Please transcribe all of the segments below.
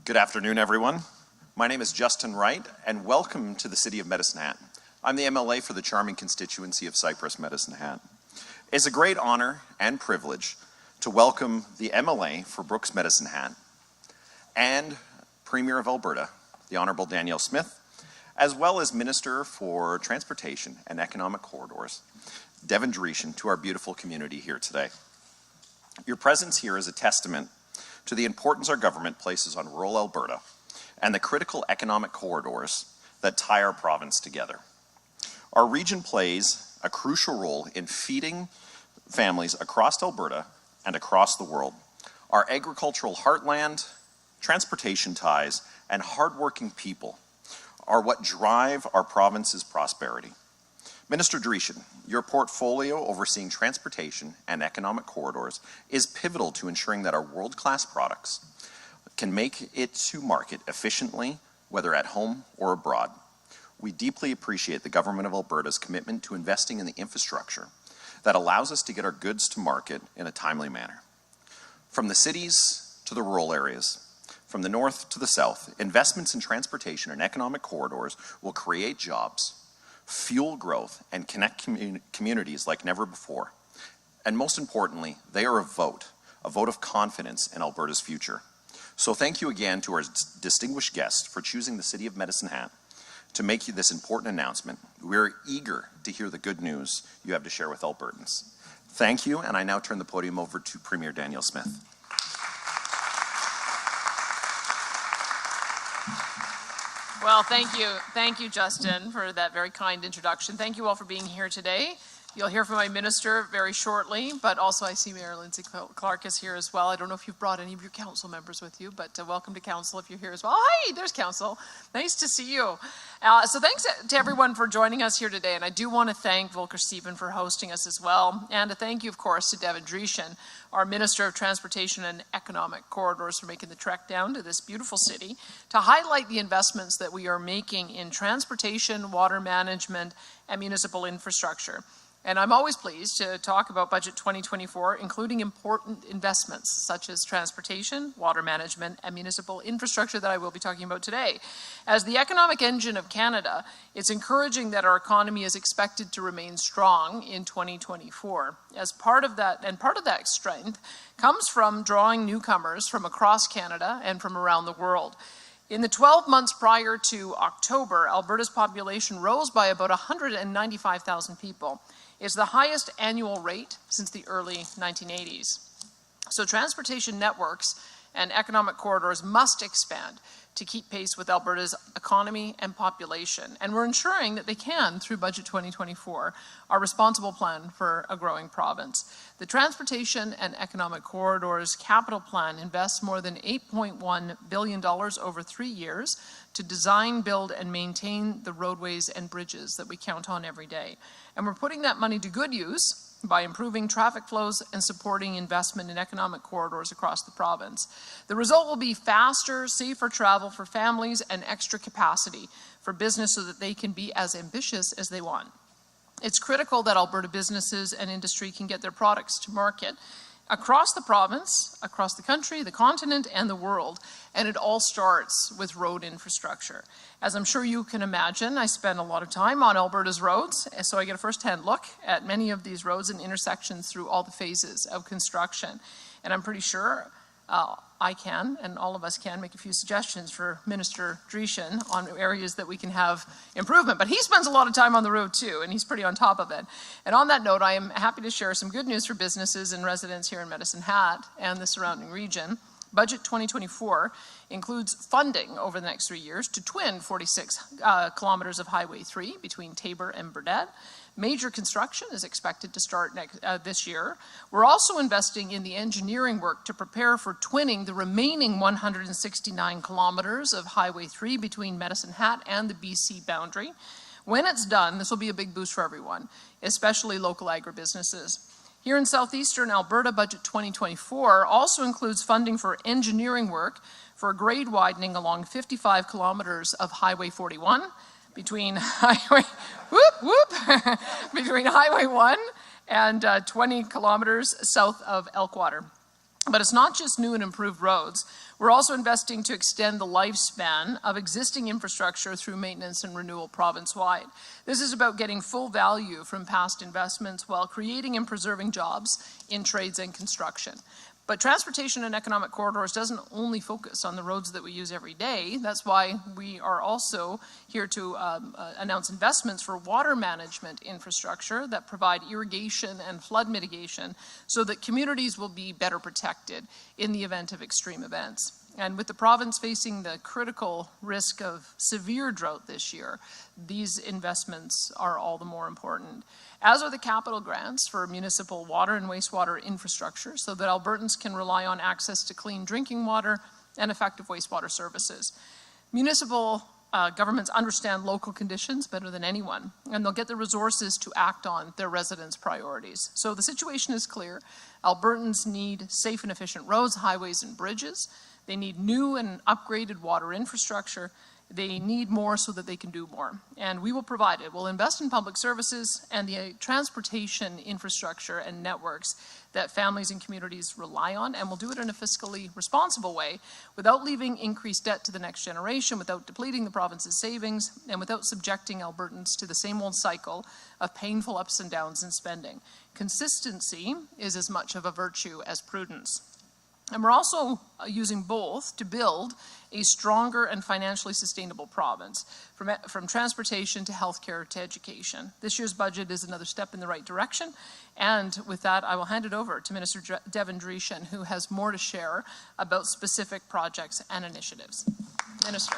Good afternoon, everyone. My name is Justin Wright, and welcome to the City of Medicine Hat. I'm the MLA for the charming constituency of Cypress Medicine Hat. It's a great honor and privilege to welcome the MLA for Brooks Medicine Hat and Premier of Alberta, the Honourable Danielle Smith, as well as Minister for Transportation and Economic Corridors, Devin Dreeshen, to our beautiful community here today. Your presence here is a testament to the importance our government places on rural Alberta and the critical economic corridors that tie our province together. Our region plays a crucial role in feeding families across Alberta and across the world. Our agricultural heartland, transportation ties, and hardworking people are what drive our province's prosperity. Minister Dreeshen, your portfolio overseeing transportation and economic corridors is pivotal to ensuring that our world-class products can make it to market efficiently, whether at home or abroad. We deeply appreciate the Government of Alberta's commitment to investing in the infrastructure that allows us to get our goods to market in a timely manner. From the cities to the rural areas, from the north to the south, investments in transportation and economic corridors will create jobs, fuel growth, and connect communities like never before. And most importantly, they are a vote of confidence in Alberta's future. So thank you again to our distinguished guests for choosing the City of Medicine Hat to make you this important announcement. We're eager to hear the good news you have to share with Albertans. Thank you, and I now turn the podium over to Premier Danielle Smith. Well, thank you, Justin, for that very kind introduction. Thank you all for being here today. You'll hear from my minister very shortly, but also I see Mayor Lindsay Clark is here as well. I don't know if you've brought any of your council members with you, but welcome to council if you're here as well. Hi, there's council. Nice to see you. So thanks to everyone for joining us here today, and I do want to thank Volker Stephen for hosting us as well, and a thank you, of course, to Devin Dreeshen, our Minister of Transportation and Economic Corridors, for making the trek down to this beautiful city to highlight the investments that we are making in transportation, water management, and municipal infrastructure. And I'm always pleased to talk about Budget 2024, including important investments such as transportation, water management, and municipal infrastructure that I will be talking about today. As the economic engine of Canada, it's encouraging that our economy is expected to remain strong in 2024. As part of that strength comes from drawing newcomers from across Canada and from around the world. In the 12 months prior to October, Alberta's population rose by about 195,000 people. It's the highest annual rate since the early 1980s. So transportation networks and economic corridors must expand to keep pace with Alberta's economy and population. And we're ensuring that they can through Budget 2024, our responsible plan for a growing province. The Transportation and Economic Corridors Capital Plan invests more than $8.1 billion over 3 years to design, build, and maintain the roadways and bridges that we count on every day. And we're putting that money to good use by improving traffic flows and supporting investment in economic corridors across the province. The result will be faster, safer travel for families and extra capacity for business so that they can be as ambitious as they want. It's critical that Alberta businesses and industry can get their products to market across the province, across the country, the continent, and the world. And it all starts with road infrastructure. As I'm sure you can imagine, I spend a lot of time on Alberta's roads, so I get a first-hand look at many of these roads and intersections through all the phases of construction. And I'm pretty sure I can, and all of us can, make a few suggestions for Minister Dreeshen on areas that we can have improvement. But he spends a lot of time on the road too, and he's pretty on top of it. And on that note, I am happy to share some good news for businesses and residents here in Medicine Hat and the surrounding region. Budget 2024 includes funding over the next 3 years to twin 46 kilometers of Highway 3 between Taber and Burdett. Major construction is expected to start this year. We're also investing in the engineering work to prepare for twinning the remaining 169 kilometers of Highway 3 between Medicine Hat and the BC boundary. When it's done, this will be a big boost for everyone, especially local agribusinesses. Here in southeastern Alberta, Budget 2024 also includes funding for engineering work for a grade widening along 55 kilometers of Highway 41 between Highway, between Highway 1 and 20 kilometers south of Elkwater. But it's not just new and improved roads. We're also investing to extend the lifespan of existing infrastructure through maintenance and renewal province-wide. This is about getting full value from past investments while creating and preserving jobs in trades and construction. But transportation and economic corridors doesn't only focus on the roads that we use every day. That's why we are also here to announce investments for water management infrastructure that provide irrigation and flood mitigation so that communities will be better protected in the event of extreme events. And with the province facing the critical risk of severe drought this year, these investments are all the more important, as are the capital grants for municipal water and wastewater infrastructure so that Albertans can rely on access to clean drinking water and effective wastewater services. Municipal governments understand local conditions better than anyone, and they'll get the resources to act on their residents' priorities. So the situation is clear. Albertans need safe and efficient roads, highways, and bridges. They need new and upgraded water infrastructure. They need more so that they can do more. And we will provide it. We'll invest in public services and the transportation infrastructure and networks that families and communities rely on, and we'll do it in a fiscally responsible way without leaving increased debt to the next generation, without depleting the province's savings, and without subjecting Albertans to the same old cycle of painful ups and downs in spending. Consistency is as much of a virtue as prudence. And we're also using both to build a stronger and financially sustainable province, from transportation to healthcare to education. This year's budget is another step in the right direction. And with that, I will hand it over to Minister Devin Dreeshen, who has more to share about specific projects and initiatives. Minister.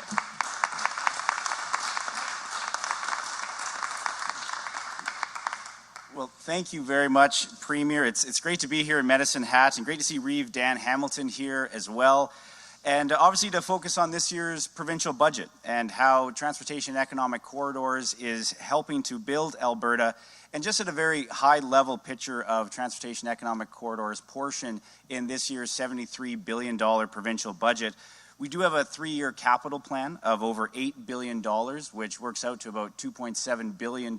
Well, thank you very much, Premier. It's great to be here in Medicine Hat, and great to see Reeve Dan Hamilton here as well. And obviously to focus on this year's provincial budget and how transportation and economic corridors is helping to build Alberta, and just at a very high level picture of transportation economic corridors portion in this year's $73 billion provincial budget. We do have a 3-year capital plan of over $8 billion, which works out to about $2.7 billion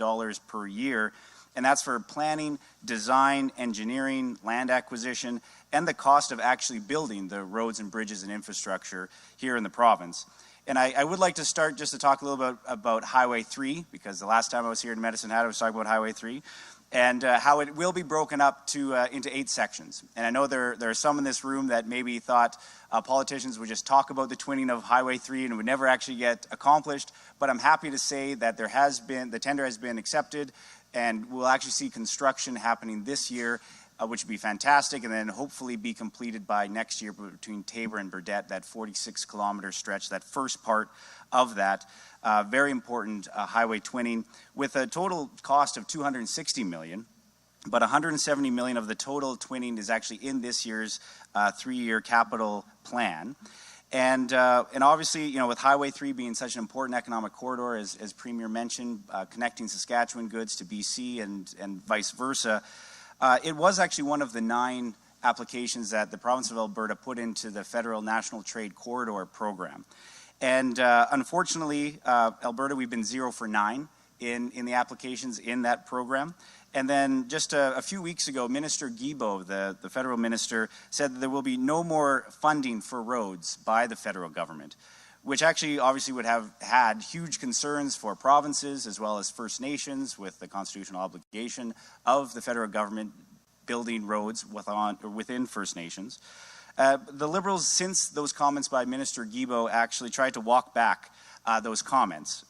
per year. And that's for planning, design, engineering, land acquisition, and the cost of actually building the roads and bridges and infrastructure here in the province. And I would like to start just to talk a little bit about Highway 3, because the last time I was here in Medicine Hat, I was talking about Highway 3, and how it will be broken up into 8 sections. And I know there are some in this room that maybe thought politicians would just talk about the twinning of Highway 3 and it would never actually get accomplished, but I'm happy to say that the tender has been accepted, and we'll actually see construction happening this year, which would be fantastic, and then hopefully be completed by next year between Taber and Burdett, that 46-kilometer stretch, that first part of that. Very important highway twinning with a total cost of $260 million, but $170 million of the total twinning is actually in this year's 3-year capital plan. And obviously, you know, with Highway 3 being such an important economic corridor, as Premier mentioned, connecting Saskatchewan goods to BC and vice versa, it was actually one of the 9 applications that the province of Alberta put into the Federal National Trade Corridor program. And unfortunately, Alberta, we've been 0 for 9 in the applications in that program. And then just a few weeks ago, Minister Guilbeault, the federal minister, said that there will be no more funding for roads by the federal government, which actually obviously would have had huge concerns for provinces as well as First Nations with the constitutional obligation of the federal government building roads within First Nations. The Liberals, since those comments by Minister Guilbeault, actually tried to walk back those comments.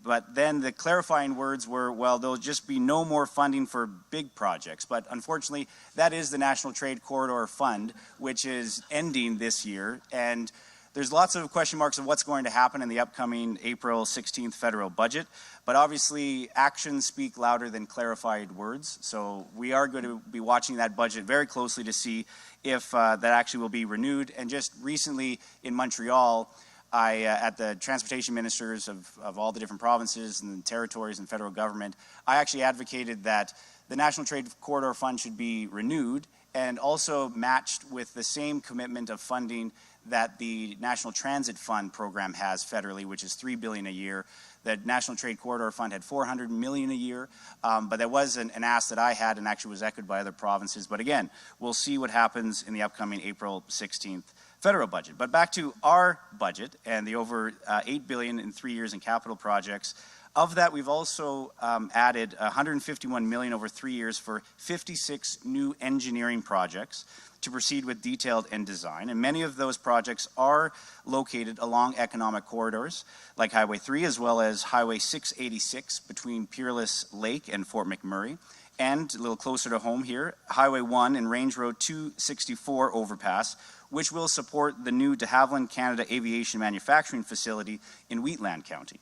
But then the clarifying words were, well, there'll just be no more funding for big projects. But unfortunately, that is the National Trade Corridor Fund, which is ending this year. And there's lots of question marks of what's going to happen in the upcoming April 16th federal budget. But obviously, actions speak louder than clarified words. So we are going to be watching that budget very closely to see if that actually will be renewed. And just recently in Montreal, at the transportation ministers of all the different provinces and territories and federal government, I actually advocated that the National Trade Corridor Fund should be renewed and also matched with the same commitment of funding that the National Transit Fund program has federally, which is $3 billion a year. The National Trade Corridor Fund had $400 million a year, but that was an ask that I had and actually was echoed by other provinces. But again, we'll see what happens in the upcoming April 16th federal budget. But back to our budget and the over $8 billion in 3 years in capital projects. Of that, we've also added $151 million over 3 years for 56 new engineering projects to proceed with detailed end design. And many of those projects are located along economic corridors like Highway 3 as well as Highway 686 between Peerless Lake and Fort McMurray. And a little closer to home here, Highway 1 and Range Road 264 overpass, which will support the new de Havilland Canada Aviation Manufacturing Facility in Wheatland County.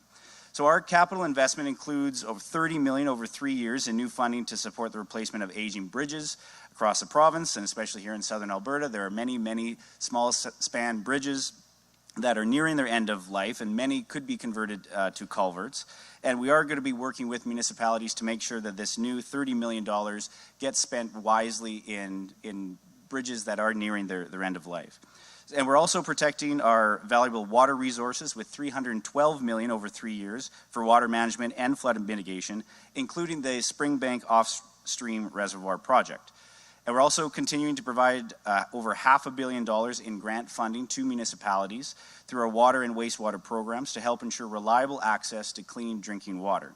So our capital investment includes over $30 million over 3 years in new funding to support the replacement of aging bridges across the province, and especially here in southern Alberta. There are many, many small span bridges that are nearing their end of life, and many could be converted to culverts. And we are going to be working with municipalities to make sure that this new $30 million gets spent wisely in bridges that are nearing their end of life. And we're also protecting our valuable water resources with $312 million over 3 years for water management and flood mitigation, including the Springbank Off-Stream Reservoir project. And we're also continuing to provide over $500 million in grant funding to municipalities through our water and wastewater programs to help ensure reliable access to clean drinking water.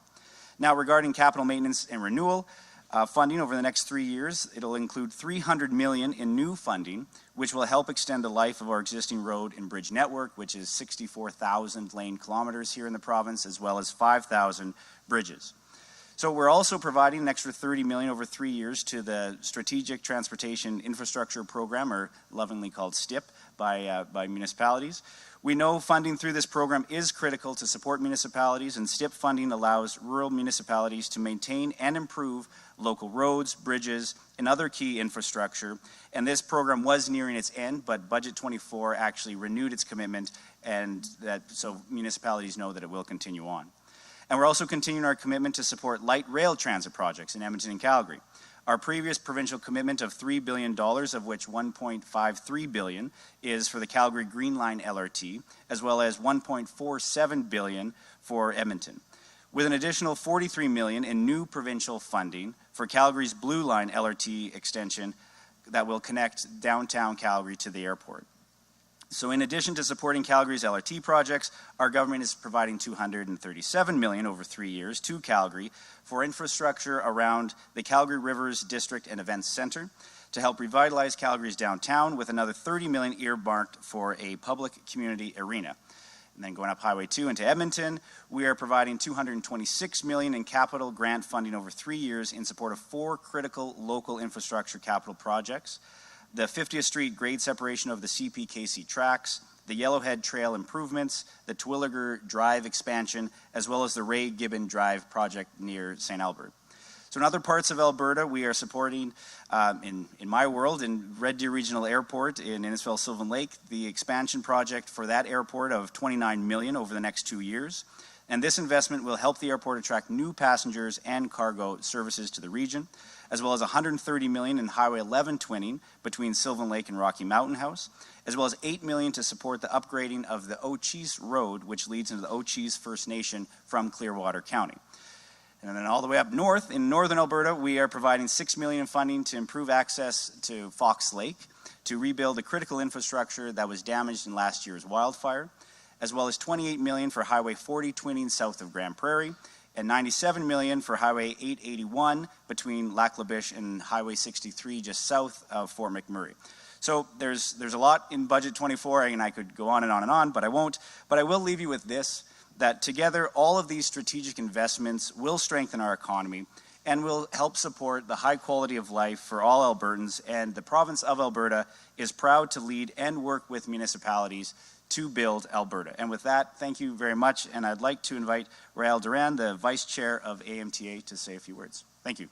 Now, regarding capital maintenance and renewal, funding over the next 3 years, it'll include $300 million in new funding, which will help extend the life of our existing road and bridge network, which is 64,000 lane kilometers here in the province, as well as 5,000 bridges. So we're also providing an extra $30 million over 3 years to the Strategic Transportation Infrastructure Program, or lovingly called STIP, by municipalities. We know funding through this program is critical to support municipalities, and STIP funding allows rural municipalities to maintain and improve local roads, bridges, and other key infrastructure. And this program was nearing its end, but Budget 24 actually renewed its commitment, and so municipalities know that it will continue on. And we're also continuing our commitment to support light rail transit projects in Edmonton and Calgary. Our previous provincial commitment of $3 billion, of which $1.53 billion is for the Calgary Green Line LRT, as well as $1.47 billion for Edmonton, with an additional $43 million in new provincial funding for Calgary's Blue Line LRT extension that will connect downtown Calgary to the airport. So in addition to supporting Calgary's LRT projects, our government is providing $237 million over 3 years to Calgary for infrastructure around the Calgary Rivers District and Events Centre to help revitalize Calgary's downtown, with another $30 million earmarked for a public community arena. And then going up Highway 2 into Edmonton, we are providing $226 million in capital grant funding over 3 years in support of 4 critical local infrastructure capital projects: the 50th Street grade separation of the CPKC tracks, the Yellowhead Trail improvements, the Twilliger Drive expansion, as well as the Ray Gibbon Drive project near St. Albert. So in other parts of Alberta, we are supporting, in my world, in Red Deer Regional Airport in Innisfil-Sylvan Lake, the expansion project for that airport of $29 million over the next 2 years. And this investment will help the airport attract new passengers and cargo services to the region, as well as $130 million in Highway 11 twinning between Sylvan Lake and Rocky Mountain House, as well as $8 million to support the upgrading of the Ochese Road, which leads into the Ochese First Nation from Clearwater County. And then all the way up north, in northern Alberta, we are providing $6 million in funding to improve access to Fox Lake, to rebuild the critical infrastructure that was damaged in last year's wildfire, as well as $28 million for Highway 40 twinning south of Grand Prairie, and $97 million for Highway 881 between Lac La Biche and Highway 63 just south of Fort McMurray. So there's a lot in Budget 24, and I could go on and on, but I won't. But I will leave you with this, that together all of these strategic investments will strengthen our economy and will help support the high quality of life for all Albertans, and the province of Alberta is proud to lead and work with municipalities to build Alberta. And with that, thank you very much, and I'd like to invite Rael Duran, the Vice Chair of AMTA, to say a few words. Thank you.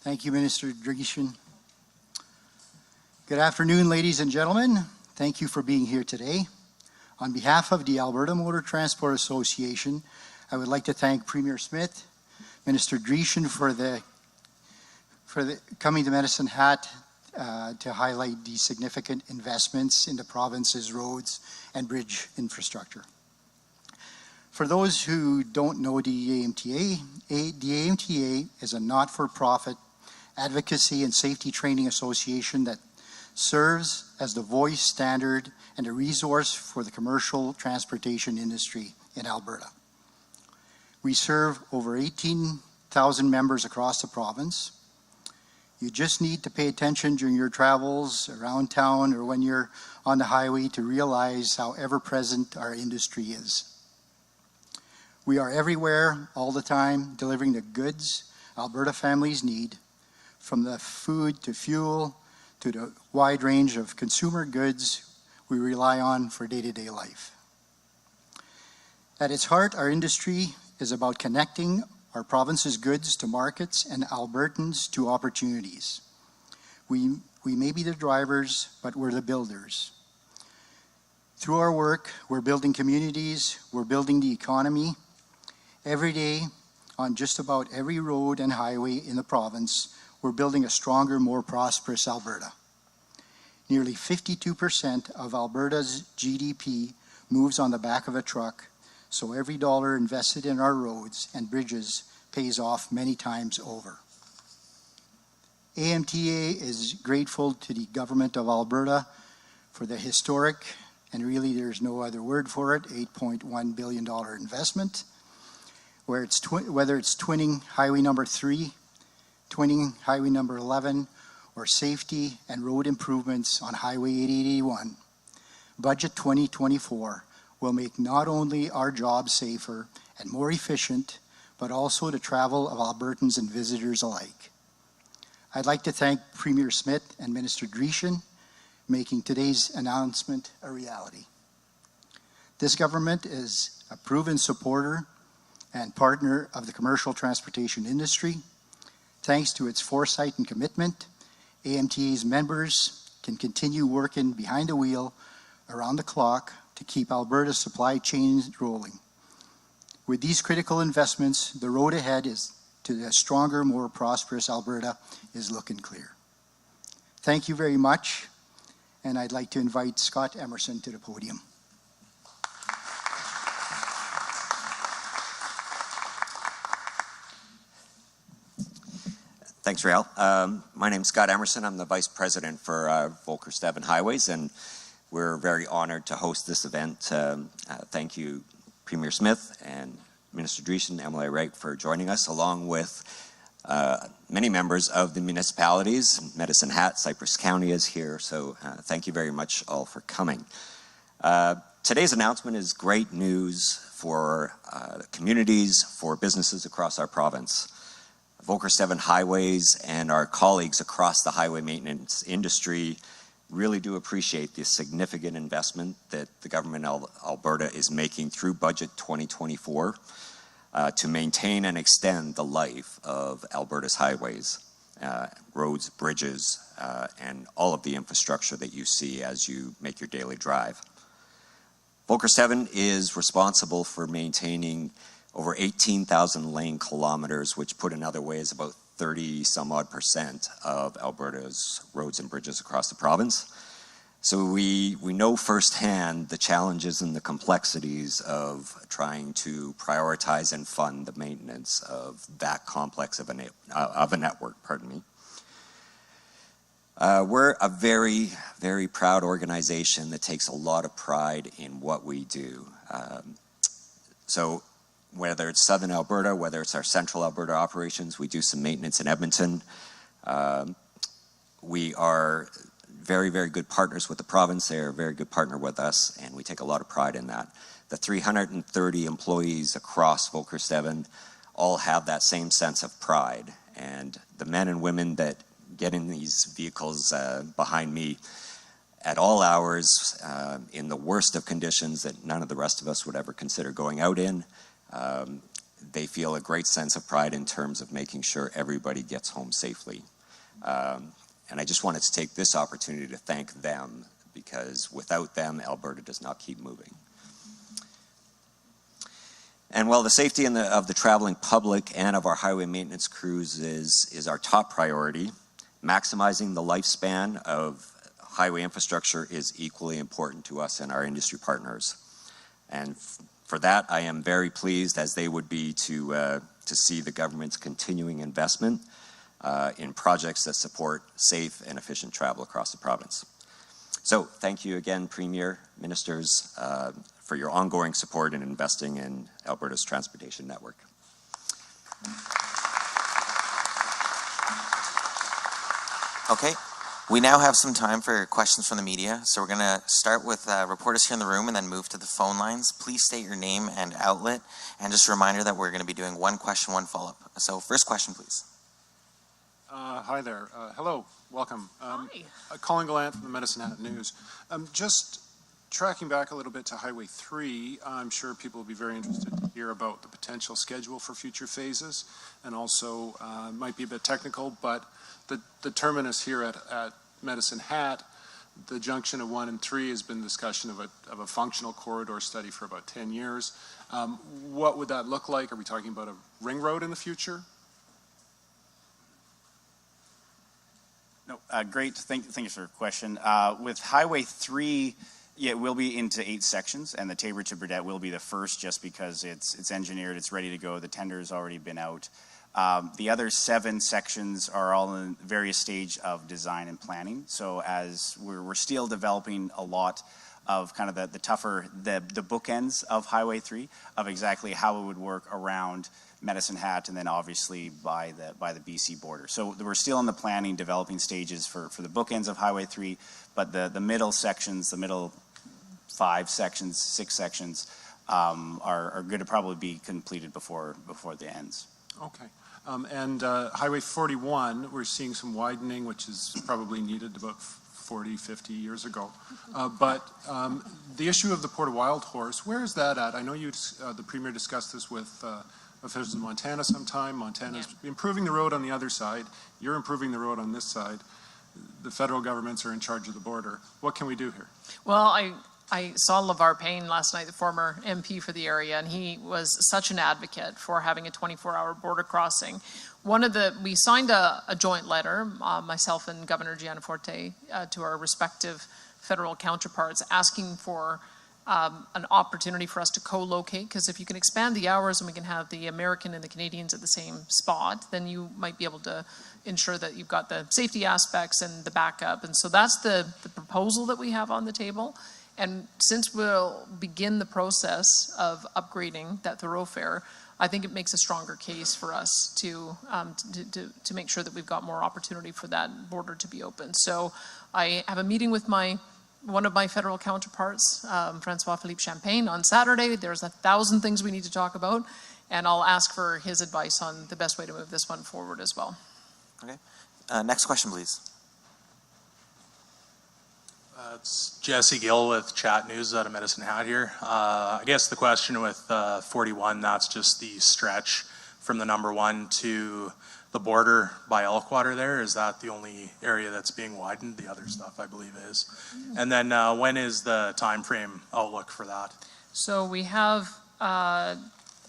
Thank you, Minister Dreeshen. Good afternoon, ladies and gentlemen. Thank you for being here today. On behalf of the Alberta Motor Transport Association, I would like to thank Premier Smith, Minister Dreeshen for the coming to Medicine Hat to highlight the significant investments in the province's roads and bridge infrastructure. For those who don't know the AMTA, the AMTA is a not-for-profit advocacy and safety training association that serves as the voice, standard, and a resource for the commercial transportation industry in Alberta. We serve over 18,000 members across the province. You just need to pay attention during your travels around town or when you're on the highway to realize how ever-present our industry is. We are everywhere, all the time, delivering the goods Alberta families need, from the food to fuel to the wide range of consumer goods we rely on for day-to-day life. At its heart, our industry is about connecting our province's goods to markets and Albertans to opportunities. We may be the drivers, but we're the builders. Through our work, we're building communities, we're building the economy. Every day, on just about every road and highway in the province, we're building a stronger, more prosperous Alberta. Nearly 52% of Alberta's GDP moves on the back of a truck, so every dollar invested in our roads and bridges pays off many times over. AMTA is grateful to the Government of Alberta for the historic, and really there's no other word for it, $8.1 billion investment, whether it's twinning Highway number 3, twinning Highway number 11, or safety and road improvements on Highway 8881. Budget 2024 will make not only our jobs safer and more efficient, but also the travel of Albertans and visitors alike. I'd like to thank Premier Smith and Minister Dreeshen making today's announcement a reality. This government is a proven supporter and partner of the commercial transportation industry. Thanks to its foresight and commitment, AMTA's members can continue working behind the wheel around the clock to keep Alberta's supply chains rolling. With these critical investments, the road ahead is to a stronger, more prosperous Alberta is looking clear. Thank you very much, and I'd like to invite Scott Emerson to the podium. Thanks, Rael. My name's Scott Emerson. I'm the Vice President for Volker's Devin Highways, and we're very honored to host this event. Thank you, Premier Smith and Minister Dreeshen, MLA Wright, for joining us, along with many members of the municipalities. Medicine Hat, Cypress County is here, so thank you very much all for coming. Today's announcement is great news for communities, for businesses across our province. Volker's Devin Highways and our colleagues across the highway maintenance industry really do appreciate the significant investment that the government of Alberta is making through Budget 2024 to maintain and extend the life of Alberta's highways, roads, bridges, and all of the infrastructure that you see as you make your daily drive. Volker's Devin is responsible for maintaining over 18,000 lane kilometers, which put another way is about 30-some-odd% of Alberta's roads and bridges across the province. So we know firsthand the challenges and the complexities of trying to prioritize and fund the maintenance of that complex of a network, pardon me. We're a very, very proud organization that takes a lot of pride in what we do. So whether it's Southern Alberta, whether it's our Central Alberta operations, we do some maintenance in Edmonton. We are very, very good partners with the province. They are a very good partner with us, and we take a lot of pride in that. The 330 employees across Volker's Devin all have that same sense of pride, and the men and women that get in these vehicles behind me at all hours, in the worst of conditions that none of the rest of us would ever consider going out in, they feel a great sense of pride in terms of making sure everybody gets home safely. And I just wanted to take this opportunity to thank them, because without them, Alberta does not keep moving. And while the safety of the traveling public and of our highway maintenance crews is our top priority, maximizing the lifespan of highway infrastructure is equally important to us and our industry partners. And for that, I am very pleased, as they would be, to see the government's continuing investment in projects that support safe and efficient travel across the province. So thank you again, Premier, Ministers, for your ongoing support in investing in Alberta's transportation network. Okay, we now have some time for questions from the media. So we're going to start with reporters here in the room and then move to the phone lines. Please state your name and outlet. And just a reminder that we're going to be doing one question, one follow-up. So first question, please. Hi there. Hello. Welcome. Hi. Colin Gallant from the Medicine Hat News. Just tracking back a little bit to Highway 3, I'm sure people will be very interested to hear about the potential schedule for future phases, and also might be a bit technical, but the terminus here at Medicine Hat, the junction of 1 and 3 has been discussion of a functional corridor study for about 10 years. What would that look like? Are we talking about a ring road in the future? No, great. Thank you for your question. With Highway 3, yeah, it will be into 8 sections, and the Taber to Burdett will be the first, just because it's engineered, it's ready to go. The tender has already been out. The other 7 sections are all in various stage of design and planning. So as we're still developing a lot of kind of the tougher, the bookends of Highway 3, of exactly how it would work around Medicine Hat and then obviously by the BC border. So we're still in the planning, developing stages for the bookends of Highway 3, but the middle sections, the middle 5 sections, 6 sections are going to probably be completed before the ends. Okay. And Highway 41, we're seeing some widening, which is probably needed about 40, 50 years ago. But the issue of the Port of Wildhorse, where is that at? I know the Premier discussed this with officials in Montana sometime. Montana's improving the road on the other side. You're improving the road on this side. The federal governments are in charge of the border. What can we do here? Well, I saw LeVar Payne last night, the former MP for the area, and he was such an advocate for having a 24-hour border crossing. We signed a joint letter, myself and Governor Giannaforte, to our respective federal counterparts, asking for an opportunity for us to co-locate, because if you can expand the hours and we can have the American and the Canadians at the same spot, then you might be able to ensure that you've got the safety aspects and the backup. And so that's the proposal that we have on the table. And since we'll begin the process of upgrading that thoroughfare, I think it makes a stronger case for us to make sure that we've got more opportunity for that border to be open. So I have a meeting with one of my federal counterparts, Francois-Philippe Champagne, on Saturday. There's 1,000 things we need to talk about, and I'll ask for his advice on the best way to move this one forward as well. Okay. Next question, please. It's Jesse Gill with Chat News out of Medicine Hat here. I guess the question with 41, that's just the stretch from the number 1 to the border by Elkwater there. Is that the only area that's being widened? The other stuff, I believe, is. And then when is the time frame outlook for that? So we have a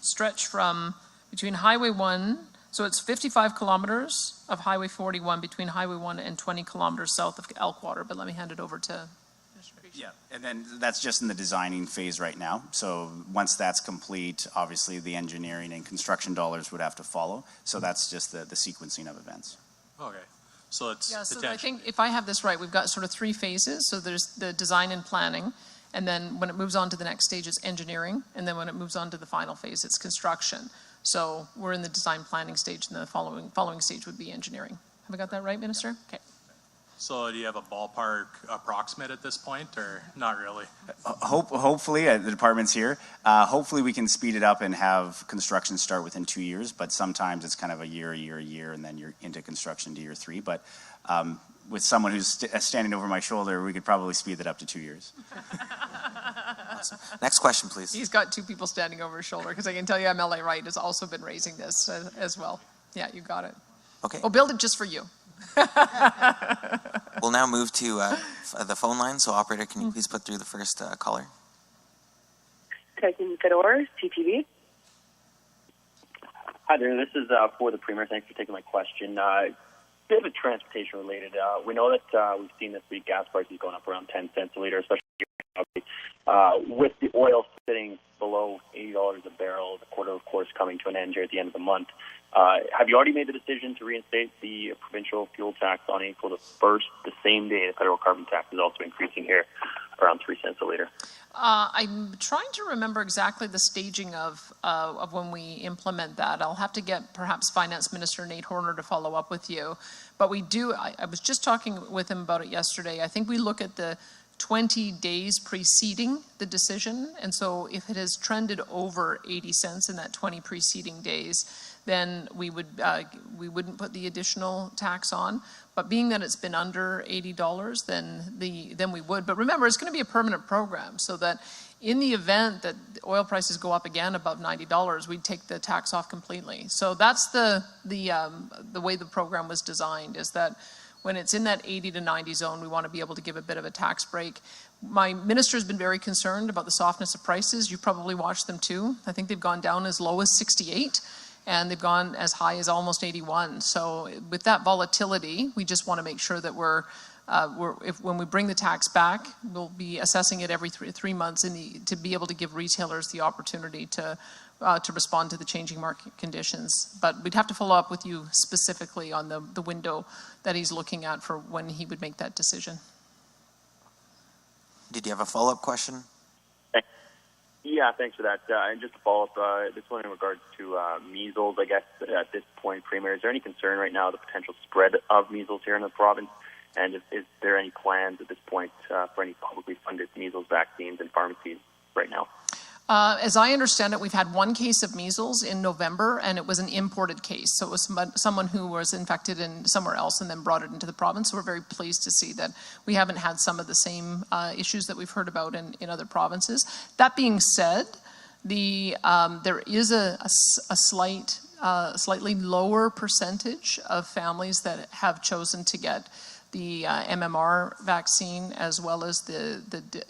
stretch from between Highway 1, so it's 55 kilometers of Highway 41 between Highway 1 and 20 kilometers south of Elkwater, but let me hand it over to Dreeshen. Yeah, and then that's just in the designing phase right now. So once that's complete, obviously the engineering and construction dollars would have to follow. So that's just the sequencing of events. Okay. So it's so I think if I have this right, we've got sort of 3 phases. So there's the design and planning, and then when it moves on to the next stage, it's engineering, and then when it moves on to the final phase, it's construction. So we're in the design planning stage, and the following stage would be engineering. Have I got that right, Minister? Okay. So do you have a ballpark approximate at this point, or not really? Hopefully, the department's here. Hopefully we can speed it up and have construction start within 2 years, but sometimes it's kind of a year, and then you're into construction to year 3. But with someone who's standing over my shoulder, we could probably speed that up to 2 years. Awesome. Next question, please. He's got 2 people standing over his shoulder, because I can tell you MLA Wright has also been raising this as well. Yeah, you got it. Okay. We'll build it just for you. We'll now move to the phone line. So, operator, can you please put through the first caller? Tyson Fedor, CTV. Hi there. This is for the Premier. Thanks for taking my question. Bit of a transportation related. We know that we've seen this week gas prices going up around 10 cents a liter, especially with the oil sitting below $80 a barrel. The quarter, of course, coming to an end here at the end of the month. Have you already made the decision to reinstate the provincial fuel tax on April the 1st, the same day the federal carbon tax is also increasing here around 3 cents a liter? I'm trying to remember exactly the staging of when we implement that. I'll have to get perhaps Finance Minister Nate Horner to follow up with you. But we do, I was just talking with him about it yesterday. I think we look at the 20 days preceding the decision. And so if it has trended over 80 cents in that 20 preceding days, then we wouldn't put the additional tax on. But being that it's been under $80, then we would. But remember, it's going to be a permanent program, so that in the event that oil prices go up again above $90, we'd take the tax off completely. So that's the way the program was designed, is that when it's in that 80 to 90 zone, we want to be able to give a bit of a tax break. My minister has been very concerned about the softness of prices. You've probably watched them too. I think they've gone down as low as 68. And they've gone as high as almost 81. So with that volatility, we just want to make sure that when we bring the tax back, we'll be assessing it every three months to be able to give retailers the opportunity to respond to the changing market conditions. But we'd have to follow up with you specifically on the window that he's looking at for when he would make that decision. Did you have a follow-up question? Yeah, thanks for that. And just to follow up, this one in regards to measles, I guess, at this point, Premier, is there any concern right now of the potential spread of measles here in the province? And is there any plans at this point for any publicly funded measles vaccines in pharmacies right now? As I understand it, we've had one case of measles in November, and it was an imported case. So it was someone who was infected in somewhere else and then brought it into the province. So we're very pleased to see that we haven't had some of the same issues that we've heard about in other provinces. That being said, there is a slightly lower percentage of families that have chosen to get the MMR vaccine, as well as the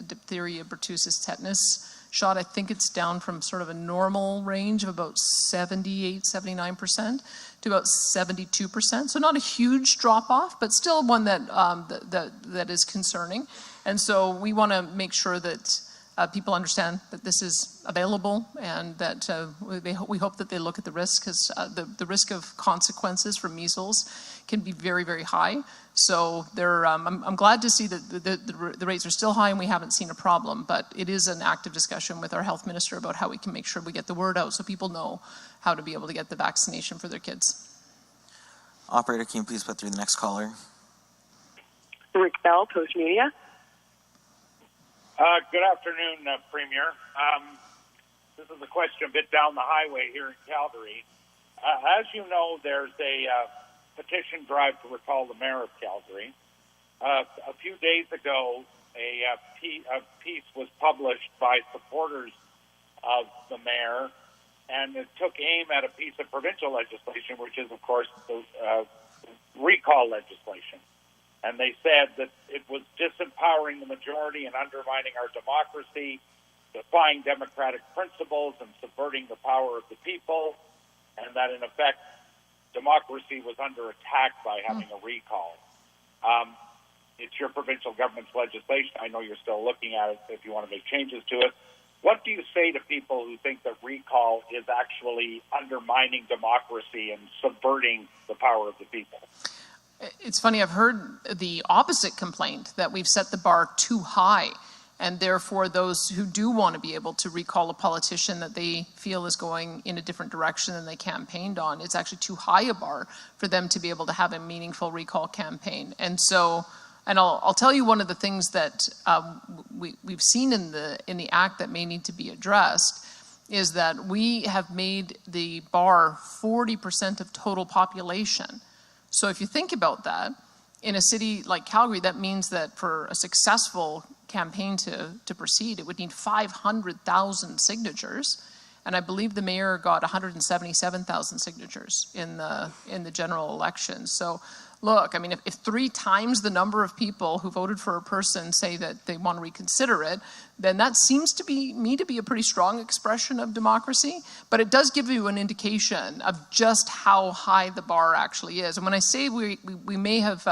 diphtheria, pertussis, tetanus shot. I think it's down from sort of a normal range of about 78, 79% to about 72%. So not a huge drop off, but still one that is concerning. And so we want to make sure that people understand that this is available, and that we hope that they look at the risk, because the risk of consequences from measles can be very, very high. So I'm glad to see that the rates are still high and we haven't seen a problem, but it is an active discussion with our health minister about how we can make sure we get the word out so people know how to be able to get the vaccination for their kids. Operator, can you please put through the next caller? Rick Bell, Post Media. Good afternoon, Premier. This is a question a bit down the highway here in Calgary. As you know, there's a petition drive to recall the mayor of Calgary. A few days ago, a piece was published by supporters of the mayor, and it took aim at a piece of provincial legislation, which is, of course, the recall legislation. And they said that it was disempowering the majority and undermining our democracy, defying democratic principles and subverting the power of the people, and that, in effect, democracy was under attack by having a recall. It's your provincial government's legislation. I know you're still looking at it if you want to make changes to it. What do you say to people who think that recall is actually undermining democracy and subverting the power of the people? It's funny, I've heard the opposite complaint, that we've set the bar too high, and therefore those who do want to be able to recall a politician that they feel is going in a different direction than they campaigned on, it's actually too high a bar for them to be able to have a meaningful recall campaign. And so, and I'll tell you one of the things that we've seen in the act that may need to be addressed is that we have made the bar 40% of total population. So if you think about that, in a city like Calgary, that means that for a successful campaign to proceed, it would need 500,000 signatures. And I believe the mayor got 177,000 signatures in the general election. So look, I mean, if 3 times the number of people who voted for a person say that they want to reconsider it, then that seems to me to be a pretty strong expression of democracy. But it does give you an indication of just how high the bar actually is. And when I say we may have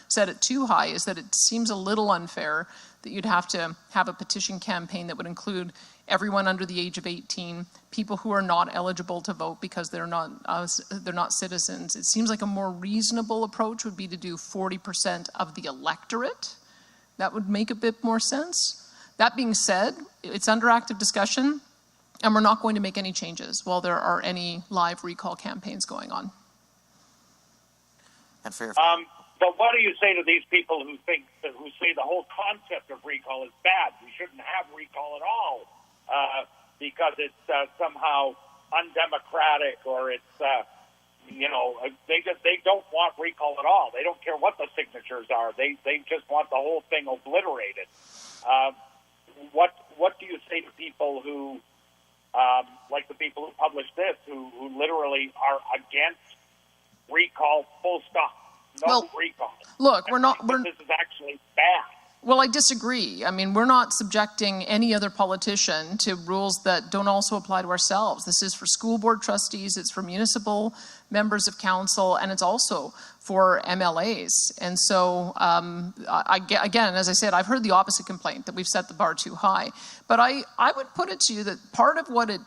set it too high, is that it seems a little unfair that you'd have to have a petition campaign that would include everyone under the age of 18, people who are not eligible to vote because they're not citizens. It seems like a more reasonable approach would be to do 40% of the electorate. That would make a bit more sense. That being said, it's under active discussion, and we're not going to make any changes while there are any live recall campaigns going on. And for but what do you say to these people who say the whole concept of recall is bad? We shouldn't have recall at all because it's somehow undemocratic, or it's they don't want recall at all. They don't care what the signatures are. They just want the whole thing obliterated. What do you say to people who like the people who published this, who literally are against recall, full stop? No recall. Look, this is actually bad. Well, I disagree. I mean, we're not subjecting any other politician to rules that don't also apply to ourselves. This is for school board trustees, it's for municipal members of council, and it's also for MLAs. And so, again, as I said, I've heard the opposite complaint, that we've set the bar too high. But I would put it to you that part of what a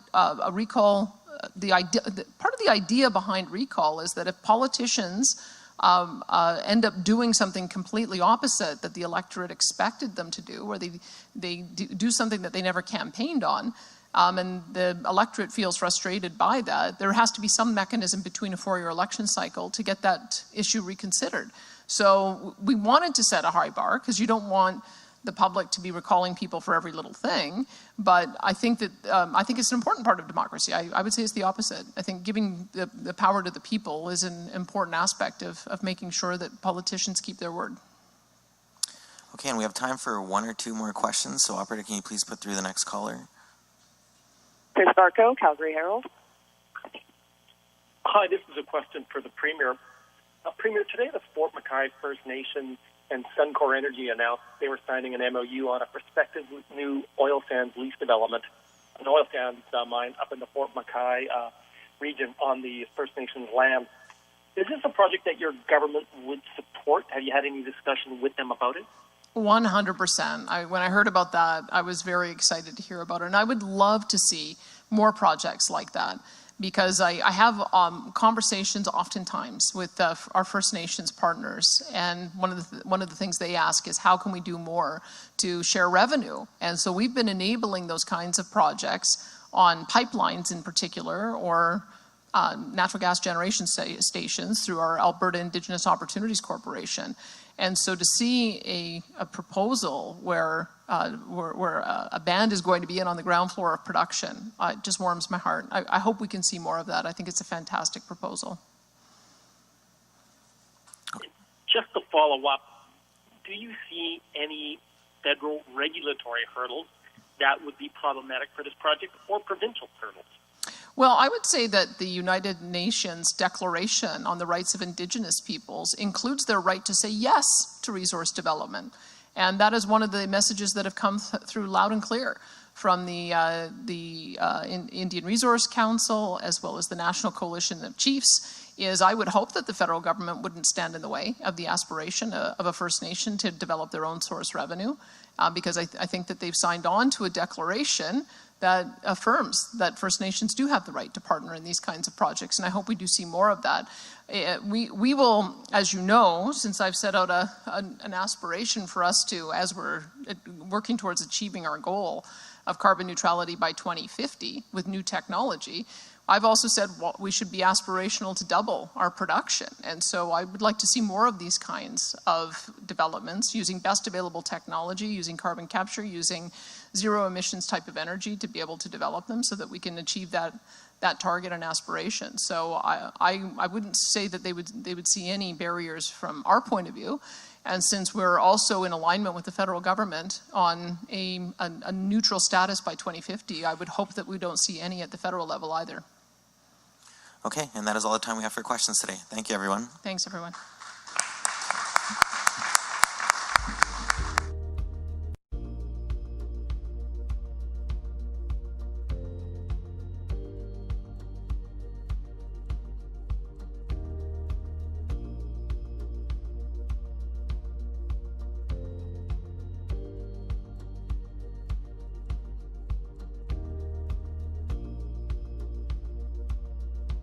recall, part of the idea behind recall is that if politicians end up doing something completely opposite that the electorate expected them to do, or they do something that they never campaigned on, and the electorate feels frustrated by that, there has to be some mechanism between a 4-year election cycle to get that issue reconsidered. So we wanted to set a high bar because you don't want the public to be recalling people for every little thing. But I think that it's an important part of democracy. I would say it's the opposite. I think giving the power to the people is an important aspect of making sure that politicians keep their word. Okay, and we have time for 1 or 2 more questions. So, operator, can you please put through the next caller? Chris Barco, Calgary Herald. Hi, this is a question for the Premier. Premier, today the Fort McKay First Nation and Suncor Energy announced they were signing an MOU on a prospective new oil sands lease development, an oil sands mine up in the Fort McKay region on the First Nations land. Is this a project that your government would support? Have you had any discussion with them about it? 100%. When I heard about that, I was very excited to hear about it. And I would love to see more projects like that, because I have conversations oftentimes with our First Nations partners, and one of the things they ask is, how can we do more to share revenue? And so we've been enabling those kinds of projects on pipelines in particular, or natural gas generation stations through our Alberta Indigenous Opportunities Corporation. And so to see a proposal where a band is going to be in on the ground floor of production, it just warms my heart. I hope we can see more of that. I think it's a fantastic proposal. Just to follow up, do you see any federal regulatory hurdles that would be problematic for this project, or provincial hurdles? Well, I would say that the United Nations Declaration on the Rights of Indigenous Peoples includes their right to say yes to resource development. And that is one of the messages that have come through loud and clear from the Indian Resource Council, as well as the National Coalition of Chiefs, is I would hope that the federal government wouldn't stand in the way of the aspiration of a First Nation to develop their own source revenue, because I think that they've signed on to a declaration that affirms that First Nations do have the right to partner in these kinds of projects, and I hope we do see more of that. We will, as you know, since I've set out an aspiration for us to, as we're working towards achieving our goal of carbon neutrality by 2050 with new technology, I've also said we should be aspirational to double our production. And so I would like to see more of these kinds of developments using best available technology, using carbon capture, using zero emissions type of energy to be able to develop them so that we can achieve that target and aspiration. So I wouldn't say that they would see any barriers from our point of view. And since we're also in alignment with the federal government on a neutral status by 2050, I would hope that we don't see any at the federal level either. Okay, and that is all the time we have for questions today. Thank you, everyone. Thanks, everyone.